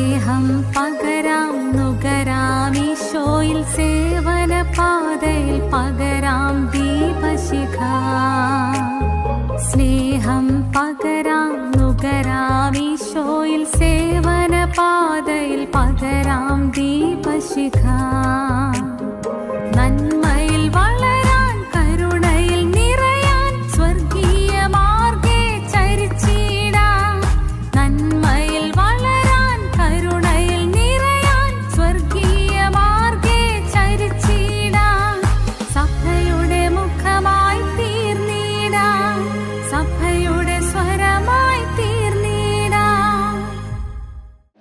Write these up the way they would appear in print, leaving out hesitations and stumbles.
സ്നേഹം പകരാം നുകരാം ഈശോയിൽ സേവന പാതയിൽ പകരാം ദീപശിഖ. സ്നേഹം പകരാം നുകരാം ഈശോയിൽ സേവന പാതയിൽ പകരാം ദീപശിഖ. നന്മയിൽ വളരാൻ കരുണയിൽ നിറയാൻ സ്വർഗീയ മാർഗ്ഗേ ചരിച്ചിടാം. നന്മയിൽ വളരാൻ കരുണയിൽ നിറയാൻ സ്വർഗീയ മാർഗ്ഗേ ചരിച്ചിടാം. സഭയുടെ മുഖമായി തീർന്നിടാം, സഭയുടെ സ്വരമായി തീർന്നിടാം.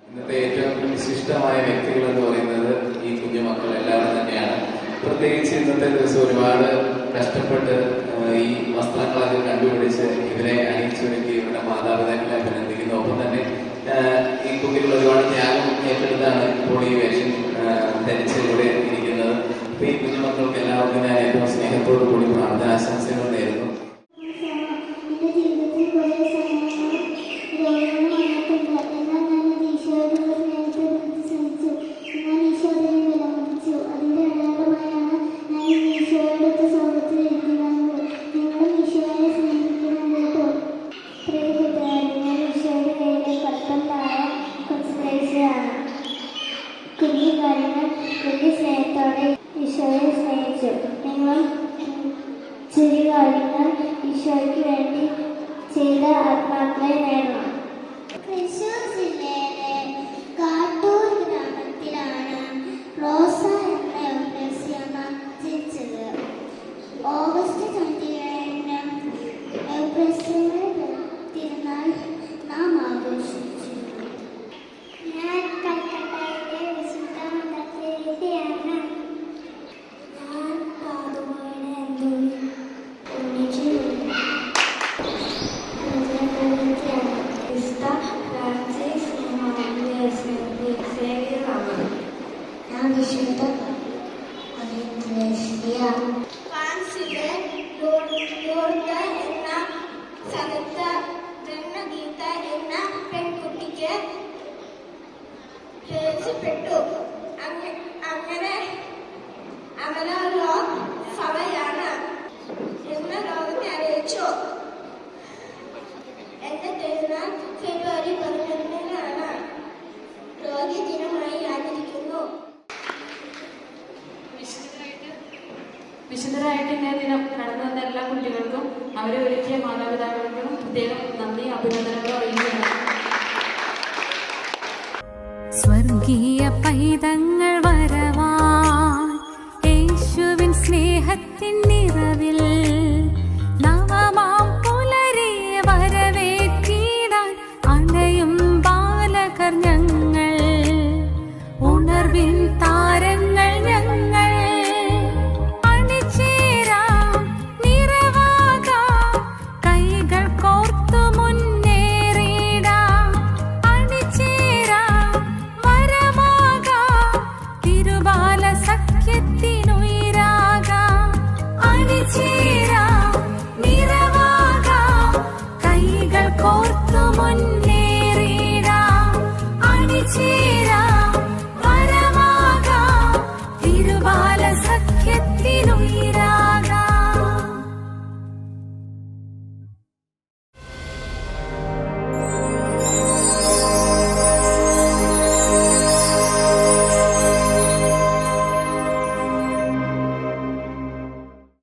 ഇന്നത്തെ ഏറ്റവും വിശിഷ്ടമായ വ്യക്തികൾ എന്ന് പറയുന്നത് ഈ കുഞ്ഞുമക്കൾ എല്ലാവരും തന്നെയാണ്. പ്രത്യേകിച്ച് ഇന്നത്തെ ദിവസം ഒരുപാട് കഷ്ടപ്പെട്ട് ഈ വസ്ത്രങ്ങളൊക്കെ കണ്ടുപിടിച്ച് ഇവരെ അണിയിച്ചൊരുക്കി ഇവരുടെ മാതാപിതാക്കളെ അഭിനന്ദിക്കുന്നു. ഒപ്പം തന്നെ ഈ കുട്ടികൾ ഒരുപാട് ത്യാഗം ഏറ്റെടുത്താണ് ഇപ്പോൾ ഈ വേഷം ധരിച്ച് ഇവിടെ ഇരിക്കുന്നത്. അപ്പൊ ഈ കുഞ്ഞുമക്കൾക്ക് എല്ലാവർക്കും ഞാൻ ഏറ്റവും സ്നേഹത്തോടു കൂടി പ്രാർത്ഥനാശംസകൾ നേരുന്നു. കുഞ്ഞുകാര്യങ്ങൾ വലിയ സ്നേഹത്തോടെ ഈശോയെ സ്നേഹിച്ചു. നിങ്ങൾ ചെറിയ കാര്യങ്ങൾ ഈശോയ്ക്ക് വേണ്ടി ചെയ്ത ആത്മാക്കളെ നേടണം. തൃശ്ശൂർ ജില്ലയിലെ കാട്ടൂർ ഗ്രാമത്തിലാണ് റോസ എന്ന യൂപ്രസ്യമ്മ ജനിച്ചത്. ഓഗസ്റ്റ് 22 യൂപ്രസ്യമ്മയുടെ തിരുനാൾ നാം ആഘോഷിച്ചു. ഞാൻ കൽക്കട്ടയിലെ വിശുദ്ധ മദർതെരേസയാണ്. ഞാൻ പാതുമോയുടെ ഒന്നിച്ചു വിശുദ്ധ ഫ്രാൻസിസ് സേവിയറാണ്. ഞാൻ വിശുദ്ധ ഫ്രാൻസിലെ ലോർദ എന്ന സ്ഥലത്ത ബ്രഹ്മഗീത എന്ന പെൺകുട്ടിക്ക് പ്പെട്ടു. അങ്ങനെ അമലോ സഭയാണ് എന്ന് ലോകത്തെ അറിയിച്ചു. എന്റെ തിരുനാൾ ഫെബ്രുവരി 11-നാണ്. രോഗി ദിനമായി ആചരിക്കുന്നു. വിശുദ്ധരായിട്ട് ഇന്നേ ദിനം കടന്നു വന്ന എല്ലാ കുട്ടികൾക്കും അവരെ ഒരുക്കിയ മാതാപിതാക്കൾക്കും പ്രത്യേകം നന്ദി അഭിനന്ദനങ്ങളും അറിയിക്കുന്നു. സ്വർഗീയ പൈതങ്ങൾ വരവാൻ യേശുവിൻ സ്നേഹത്തിൻ നിറവിൽ